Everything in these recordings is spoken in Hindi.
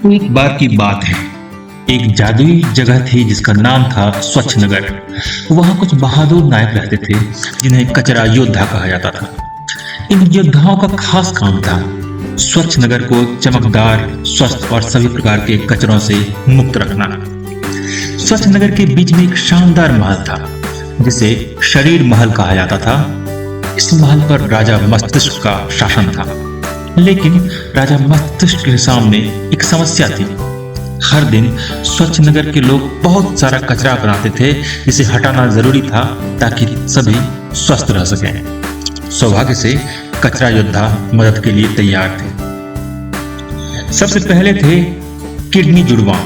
एक बार की बात है। एक जादुई जगह थी जिसका नाम था स्वच्छ नगर। वहां कुछ बहादुर नायक रहते थे जिन्हें कचरा योद्धा कहा जाता था। इन योद्धाओं का खास काम था स्वच्छ नगर को चमकदार, स्वस्थ और सभी प्रकार के कचरों से मुक्त रखना। स्वच्छ नगर के बीच में एक शानदार महल था जिसे शरीर महल कहा जाता था। इस महल पर राजा मस्तिष्क का शासन था, लेकिन राजा मस्तिष्क के सामने एक समस्या थी। हर दिन स्वच्छ नगर के लोग बहुत सारा कचरा बनाते थे जिसे हटाना जरूरी था ताकि सभी स्वस्थ रह सकें। सौभाग्य से कचरा योद्धा मदद के लिए तैयार थे। सबसे पहले थे किडनी जुड़वा,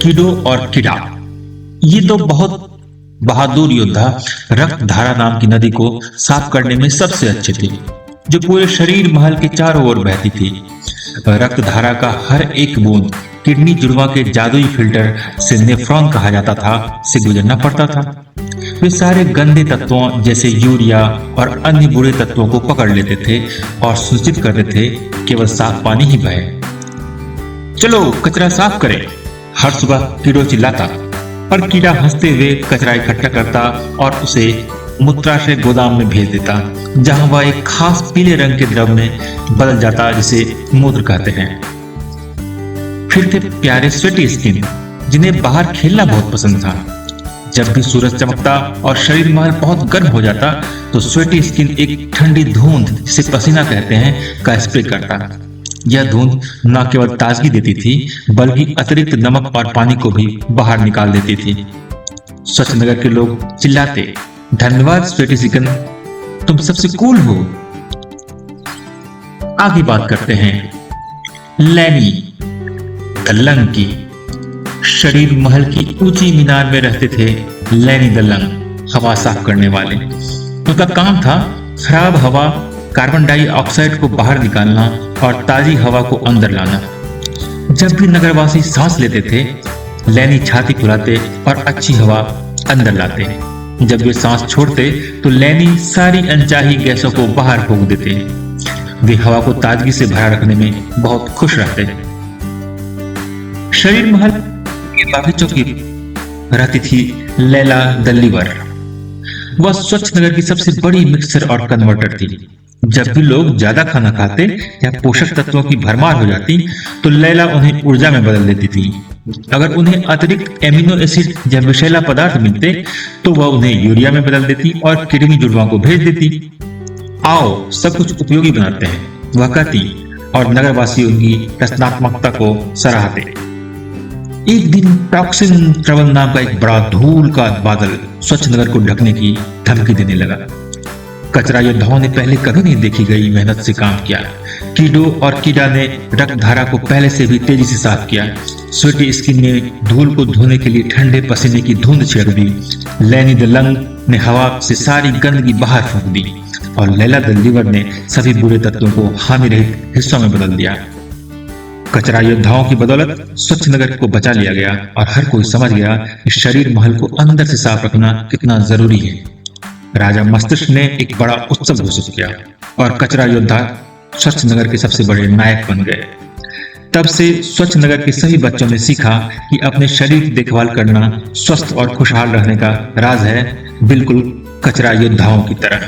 कीडो और कीड़ा। ये दो बहुत बहादुर योद्धा रक्त धारा नाम की नदी को साफ करने में सबसे अच्छे थे, जो पूरे शरीर महल के चारों ओर बहती थी। रक्त धारा का हर एक बूंद किडनी जुड़वा के जादुई फिल्टर से नेफ्रॉन कहा जाता था से गुजरना पड़ता था। वे सारे गंदे तत्वों जैसे यूरिया और अन्य बुरे तत्वों को पकड़ लेते थे और सुनिश्चित करते थे केवल साफ पानी ही बहे। चलो कचरा साफ करें, हर सुबह कीड़ो चिल्लाता और कीड़ा हंसते हुए कचरा इकट्ठा करता और उसे मूत्राशय गोदाम में भेज देता, जहां वह एक खास पीले रंग के द्रव में बदल जाता जिसे मूत्र कहते हैं। फिर थे प्यारे स्वेटी स्किन, जिन्हें बाहर खेलना बहुत पसंद था। जब भी सूरज चमकता और शरीर महल बहुत गर्म हो जाता तो स्वेटी स्किन एक ठंडी धुंध, जिसे पसीना कहते हैं, का स्प्रे करता। यह धुंध न केवल ताजगी देती थी बल्कि अतिरिक्त नमक और पानी को भी बाहर निकाल देती थी। स्वच्छ नगर के लोग चिल्लाते, धन्यवाद स्वेटी स्किन, तुम सबसे कूल हो। आगे बात करते हैं लैनी दल्लंग की। शरीर महल की ऊंची मीनार में रहते थे लैनी दल्लंग, हवा साफ करने वाले। उनका काम था खराब हवा, कार्बन डाइऑक्साइड को बाहर निकालना और ताजी हवा को अंदर लाना। जब भी नगरवासी सांस लेते थे, लैनी छाती फुलाते और अच्छी हवा अंदर लाते। जब वे सांस छोड़ते तो लैनी सारी अनचाही गैसों को बाहर फूंक देते। वे हवा को ताजगी से भरा रखने में बहुत खुश रहते। शरीर महल के बागीचों की रहती थी लैला दल्लीवर। वह स्वच्छ नगर की सबसे बड़ी मिक्सर और कन्वर्टर थी। जब भी लोग ज्यादा खाना खाते या पोषक तत्वों की भरमार हो जाती तो लैला उन्हें ऊर्जा में बदल देती थी। अगर उन्हें अतिरिक्त एमिनो एसिड या विषैला पदार्थ मिलते तो वह उन्हें यूरिया में बदल देती और किडनी जुड़वा को भेज देती। आओ सब कुछ उपयोगी बनाते हैं, वह कहती, और नगरवासी उनकी रचनात्मकता को सराहते। एक दिन टॉक्सिन ट्रबल नाम का एक बड़ा धूल का बादल स्वच्छ नगर को ढकने की धमकी देने लगा। कचरा योद्धाओं ने पहले कभी नहीं देखी गई मेहनत से काम किया। कीडो और कीड़ा ने रक्त धारा को पहले से भी तेजी से साफ किया। स्वेटी स्किन ने धूल को धोने के लिए ठंडे पसीने की धुंध छिड़क दी। लैनी दल्लंग ने हवा से सारी गंदगी बाहर फेंक दी और लैला दल्लीवर ने सभी बुरे तत्वों को हानि रहित हिस्सों में बदल दिया। कचरा योद्धाओं की बदौलत स्वच्छ नगर को बचा लिया गया और हर कोई समझ गया कि शरीर महल को अंदर से साफ रखना कितना जरूरी है। राजा मस्तिष्क ने एक बड़ा उत्सव घोषित किया और कचरा योद्धा स्वच्छ नगर के सबसे बड़े नायक बन गए। तब से स्वच्छ नगर के सभी बच्चों ने सीखा कि अपने शरीर की देखभाल करना स्वस्थ और खुशहाल रहने का राज है, बिल्कुल कचरा योद्धाओं की तरह।